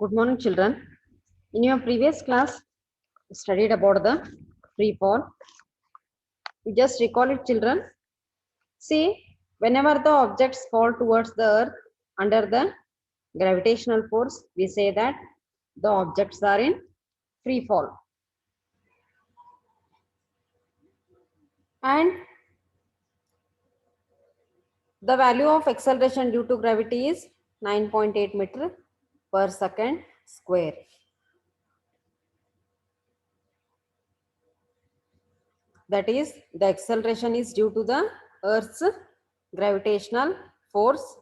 Good morning, children. In your previous class, you studied about the free fall. You just recall it, children. See, whenever the objects fall towards the earth under the gravitational force, we say that the objects are in free fall. And the value of acceleration due to gravity is 9.8 meter per second square. That is, the acceleration is due to the earth's gravitational force.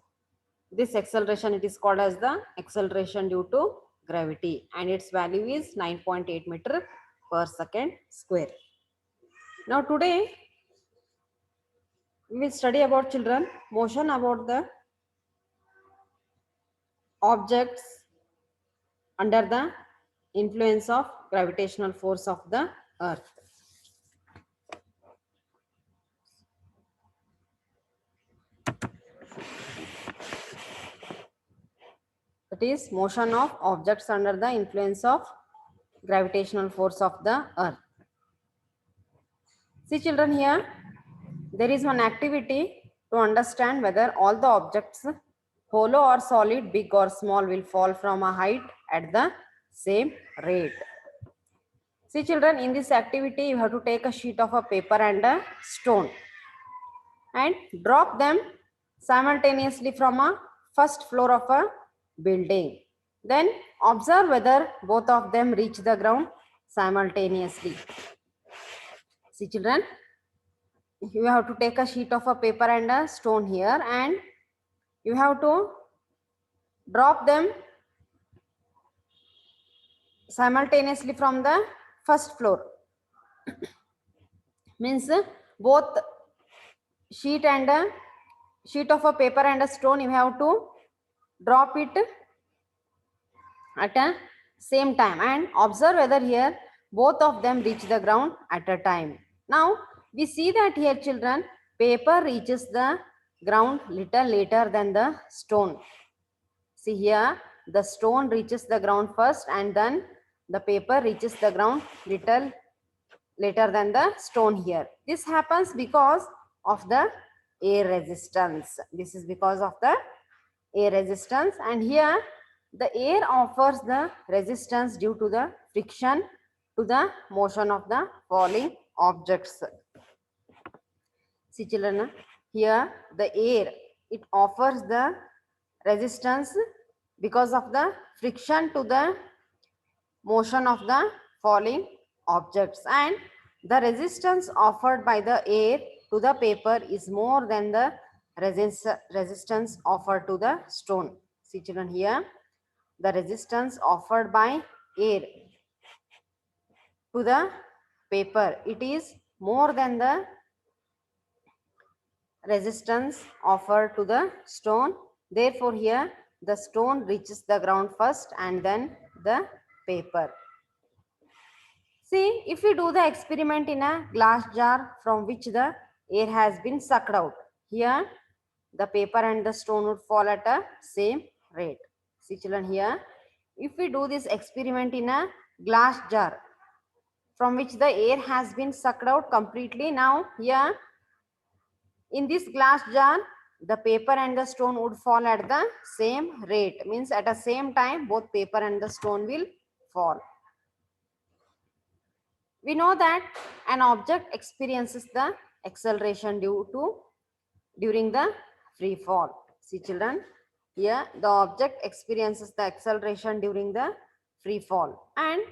This acceleration, it is called as the acceleration due to gravity, and its value is 9.8 meter per second square. Now today we will study about, children, motion about the objects under the influence of gravitational force of the earth. That is, motion of objects under the influence of gravitational force of the earth. See, children, here there is one activity to understand whether all the objects, hollow or solid, big or small, will fall from a height at the same rate. See, children, in this activity you have to take a sheet of a paper and a stone and drop them simultaneously from a first floor of a building. Then observe whether both of them reach the ground simultaneously. See, children, you have to take a sheet of a paper and a stone here, and you have to drop them simultaneously from the first floor. Means both sheet of a paper and a stone, you have to drop it at a same time and observe whether here both of them reach the ground at a time. Now we see that here, children, paper reaches the ground little later than the stone. See, here the stone reaches the ground first and then the paper reaches the ground little later than the stone here. This happens because of the air resistance. This is because of the air resistance, and here the air offers the resistance due to the friction to the motion of the falling objects. See, children, here the air, it offers the resistance because of the friction to the motion of the falling objects, and the resistance offered by the air to the paper is more than the resistance offered to the stone. See, children, here the resistance offered by air to the paper, it is more than the resistance offered to the stone. Therefore, here the stone reaches the ground first and then the paper. See, if we do the experiment in a glass jar from which the air has been sucked out, here the paper and the stone would fall at a same rate. See, children, here if we do this experiment in a glass jar from which the air has been sucked out completely, now here in this glass jar the paper and the stone would fall at the same rate, means at the same time both paper and the stone will fall. We know that an object experiences the acceleration during the free fall. See, children, here the object experiences the acceleration during the free fall, and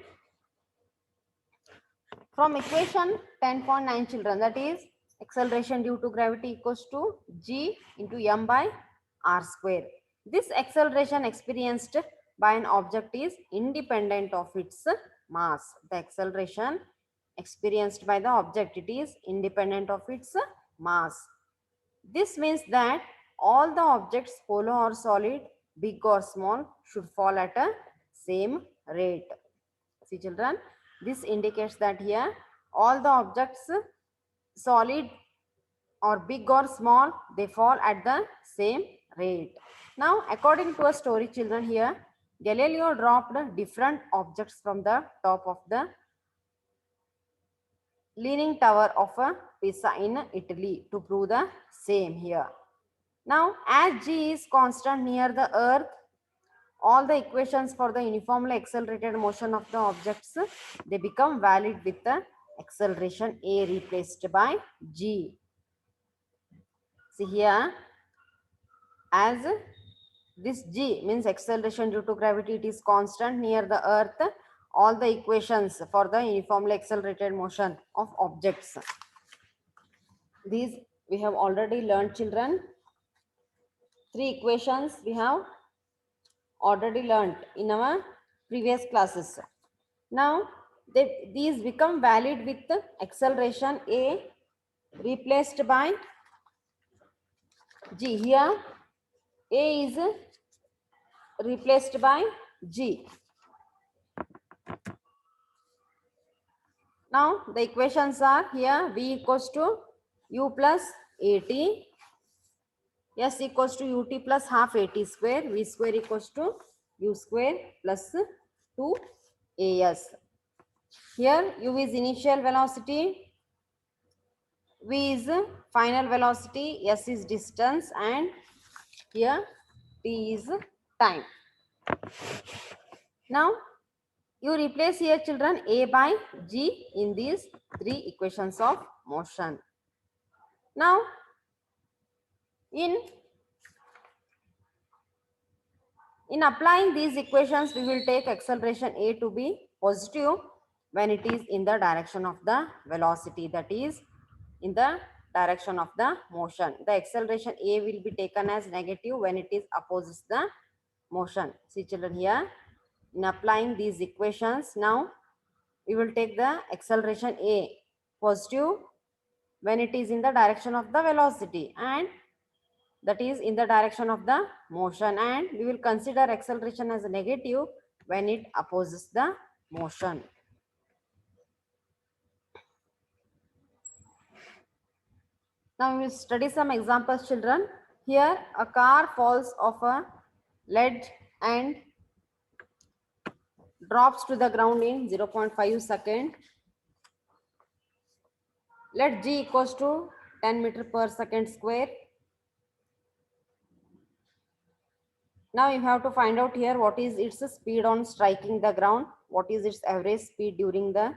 from equation 10.9, children, that is acceleration due to gravity equals to g into m by r square. This acceleration experienced by an object is independent of its mass. The acceleration experienced by the object, it is independent of its mass. This means that all the objects, hollow or solid, big or small, should fall at a same rate. See, children, this indicates that here all the objects, solid or big or small, they fall at the same rate. Now, according to a story, children, here Galileo dropped different objects from the top of the Leaning Tower of Pisa in Italy to prove the same here. Now, as g is constant near the earth, all the equations for the uniformly accelerated motion of the objects, they become valid with the acceleration a replaced by g. See here, as this g means acceleration due to gravity, it is constant near the earth, all the equations for the uniformly accelerated motion of objects, these we have already learned, children. Three equations we have already learned in our previous classes. Now these become valid with the acceleration a replaced by g. Here a is replaced by g. Now the equations are here: v equals to u plus at, s equals to ut plus half at square, v square equals to u square plus 2as. Here u is initial velocity, v is final velocity, s is distance, and here t is time. Now you replace here, children, a by g in these three equations of motion. Now in applying these equations, we will take acceleration a to be positive when it is in the direction of the velocity, that is in the direction of the motion. The acceleration a will be taken as negative when it is opposes the motion. See, children, here in applying these equations, now we will take the acceleration a positive when it is in the direction of the velocity, and that is in the direction of the motion, and we will consider acceleration as a negative when it opposes the motion. Now we will study some examples, children. Here a car falls off a ledge and drops to the ground in 0.5 seconds. Let g equals to 10 meter per second square. Now you have to find out here what is its speed on striking the ground, what is its average speed during the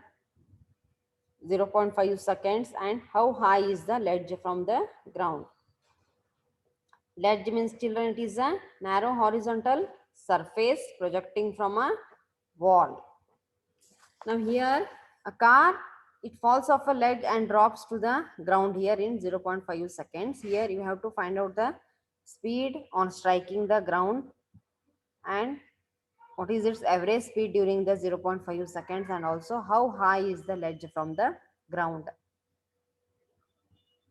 0.5 seconds, and how high is the ledge from the ground. Ledge means, children, it is a narrow horizontal surface projecting from a wall. Now here a car, it falls off a ledge and drops to the ground here in 0.5 seconds. Here you have to find out the speed on striking the ground and what is its average speed during the 0.5 seconds, and also how high is the ledge from the ground.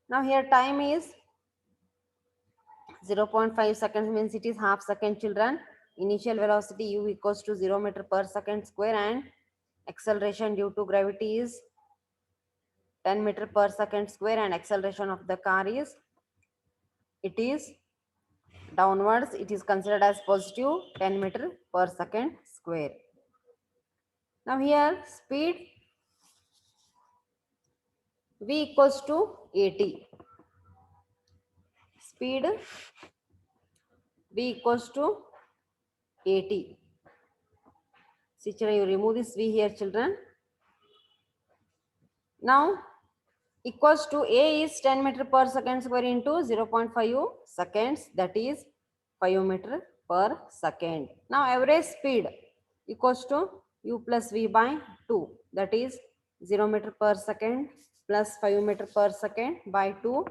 Now here time is 0.5 seconds means it is half second, children. Initial velocity u equals to 0 meter per second square, and acceleration due to gravity is 10 meter per second square, and acceleration of the car is, it is downwards, it is considered as positive 10 meter per second square. Now here speed v equals to at. Speed v equals to at. See, children, you remove this v here, children. Now equals to a is 10 meter per second square into 0.5 seconds, that is 5 meter per second. Now average speed equals to u plus v by 2, that is 0 meter per second plus 5 meter per second by 2,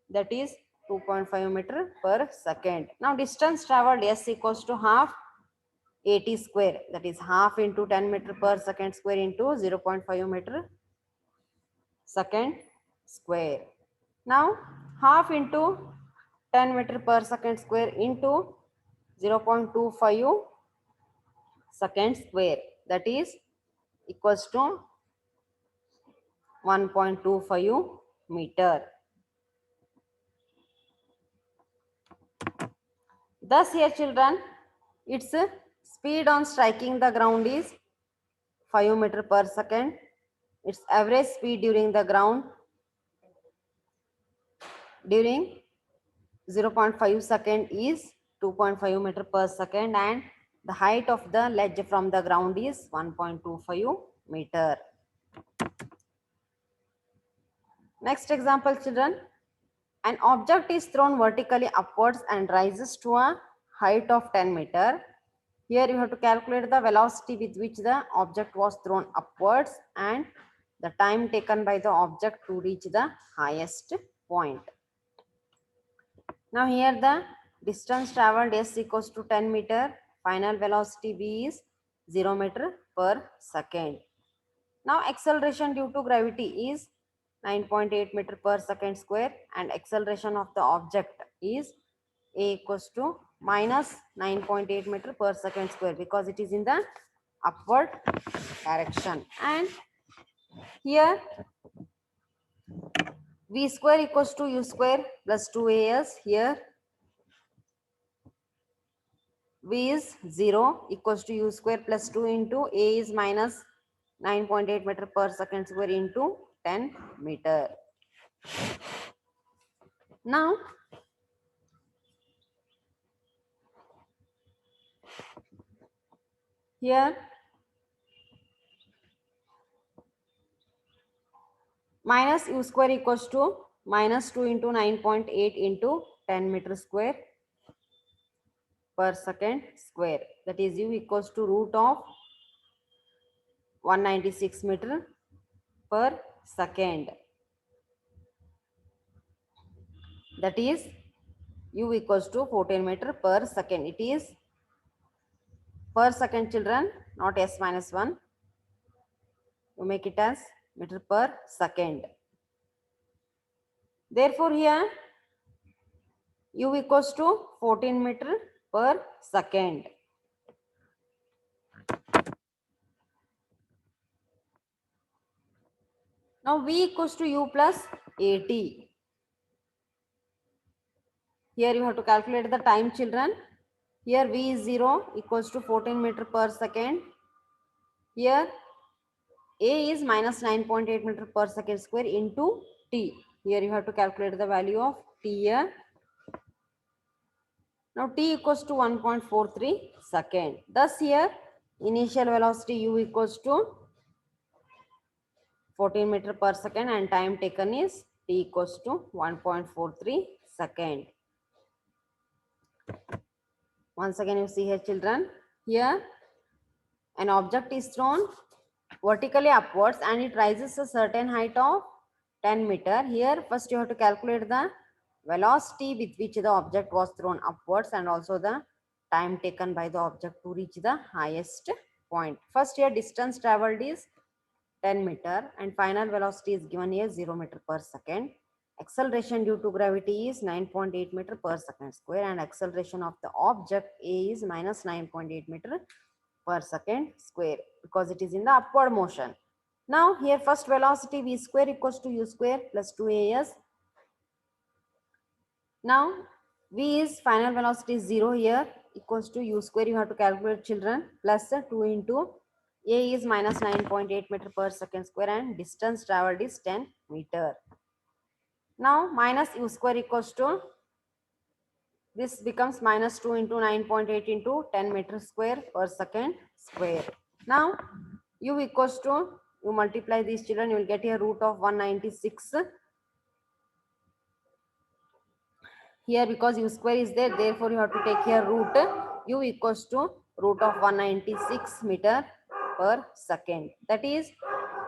that is 2.5 meter per second. Now distance traveled, s equals to half at square, that is half into 10 meter per second square into 0.5 meter second square. Now half into 10 meter per second square into 0.25 second square, that is equals to 1.25 meter. Thus here, children, its Speed on striking the ground is 5 meter per second. Its average speed during the ground during 0.5 second is 2.5 meter per second, and the height of the ledge from the ground is 1.25 meter. Next example, children. An object is thrown vertically upwards and rises to a height of 10 meter. Here you have to calculate the velocity with which the object was thrown upwards and the time taken by the object to reach the highest point. Now here the distance traveled s equals to 10 meter. Final velocity v is 0 meter per second. Now acceleration due to gravity is 9.8 meter per second square, and acceleration of the object is a equals to minus 9.8 meter per second square, because it is in the upward direction. And here v square equals to u square plus 2as. Here v is 0 equals to u square plus 2 into a is minus 9.8 meter per second square into 10 meter. Now here minus u square equals to minus 2 into 9.8 into 10 meter square per second square. That is u equals to root of 196 meter per second. That is u equals to 14 meter per second. It is per second, children, not s minus 1. You make it as meter per second. Therefore here u equals to 14 meter per second. Now v equals to u plus at. Here you have to calculate the time, children. Here v is 0 equals to 14 meter per second. Here a is minus 9.8 meter per second square into t. Here you have to calculate the value of t here. Now t equals to 1.43 second. Thus here initial velocity u equals to 14 meter per second and time taken is t equals to 1.43 second. Once again you see here, children. Here an object is thrown vertically upwards and it rises a certain height of 10 meter. Here first you have to calculate the velocity with which the object was thrown upwards and also the time taken by the object to reach the highest point. First here distance traveled is 10 meter and final velocity is given here 0 meter per second. Acceleration due to gravity is 9.8 meter per second square, and acceleration of the object A is minus 9.8 meter per second square, because it is in the upward motion. Now here first velocity v square equals to u square plus 2as. Now v is final velocity is 0 here equals to u square, you have to calculate, children, plus 2 into a is minus 9.8 meter per second square and distance traveled is 10 meter. Now minus u square equals to, this becomes minus 2 into 9.8 into 10 meter square per second square. Now u equals to, you multiply these, children, you will get here root of 196. Here because u square is there, therefore you have to take here root. U equals to root of 196 meter per second. That is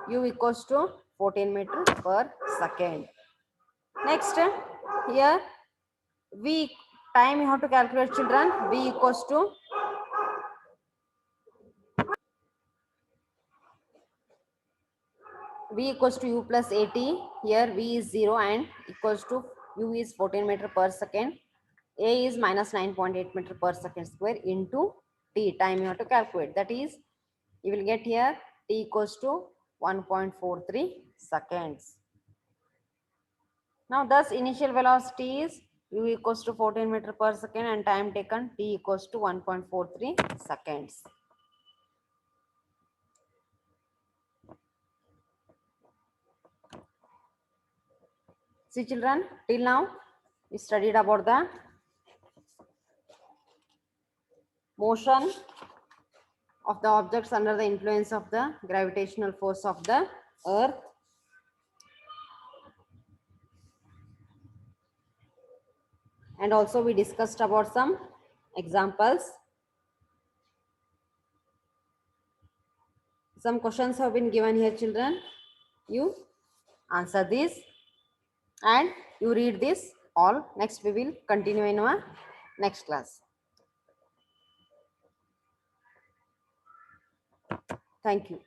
u equals to 14 meter per second. Next here v time you have to calculate, children. V equals to u plus at. Here v is 0 and equals to u is 14 meter per second. A is minus 9.8 meter per second square into t, time you have to calculate. That is, you will get here t equals to 1.43 seconds. Now thus initial velocity is U equals to 14 meter per second and time taken T equals to 1.43 seconds. See children, till now we studied about the motion of the objects under the influence of the gravitational force of the earth. And also we discussed about some examples. Some questions have been given here children. You answer this and you read this all. Next we will continue in our next class. Thank you.